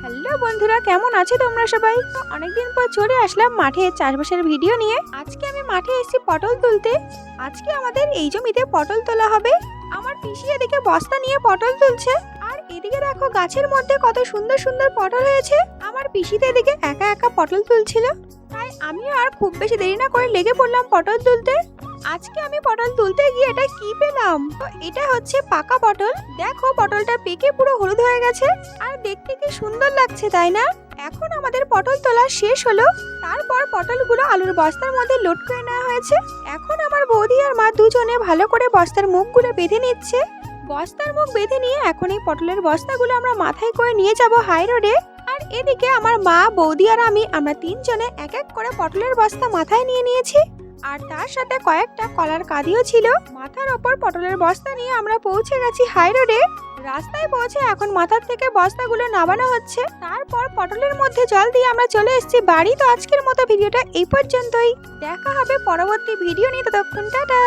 Hello বন্ধুরা, কেমন আছো তোমরা সবাই? তো অনেকদিন পর চলে আসলাম মাঠে চাষবাসের ভিডিও নিয়ে। আজকে আমি মাঠে এসেছি পটল তুলতে। আজকে আমাদের এই জমিতে পটল তোলা হবে। আমার পিসি এদিকে বস্তা নিয়ে পটল তুলছে, আর এদিকে দেখো গাছের মধ্যে কত সুন্দর সুন্দর পটল হয়েছে। আমার পিসিতে এদিকে একা একা পটল তুলছিল, তাই আমিও আর খুব বেশি দেরি না করে লেগে পড়লাম পটল তুলতে। আজকে আমি পটল তুলতে গিয়ে এটা কি পেলাম, তো এটা হচ্ছে পাকা পটল। দেখো পটলটা পেকে পুরো হলুদ হয়ে গেছে, আর দেখতে কি সুন্দর লাগছে তাই না? এখন আমাদের পটল তোলা শেষ হলো। তারপর পটলগুলো আলুর বস্তার মধ্যে লোড করে নেওয়া হয়েছে। এখন আমার বৌদি আর মা দুজনে ভালো করে বস্তার মুখগুলো বেঁধে নিচ্ছে। বস্তার মুখ বেঁধে নিয়ে এখন এই পটলের বস্তাগুলো আমরা মাথায় করে নিয়ে যাব হাই রোডে। আর এদিকে আমার মা, বৌদি আর আমরা তিনজনে এক এক করে পটলের বস্তা মাথায় নিয়ে নিয়েছি, আর তার সাথে কয়েকটা কলার কাঁদিও ছিল। মাথার ওপর পটলের বস্তা নিয়ে আমরা পৌঁছে গেছি হাই রোডে। রাস্তায় পৌঁছে এখন মাথার থেকে বস্তাগুলো নামানো হচ্ছে। তারপর পটলের মধ্যে জল দিয়ে আমরা চলে এসেছি বাড়ি। তো আজকের মতো ভিডিওটা এই পর্যন্তই। দেখা হবে পরবর্তী ভিডিও নিয়ে, ততক্ষণ টাটা।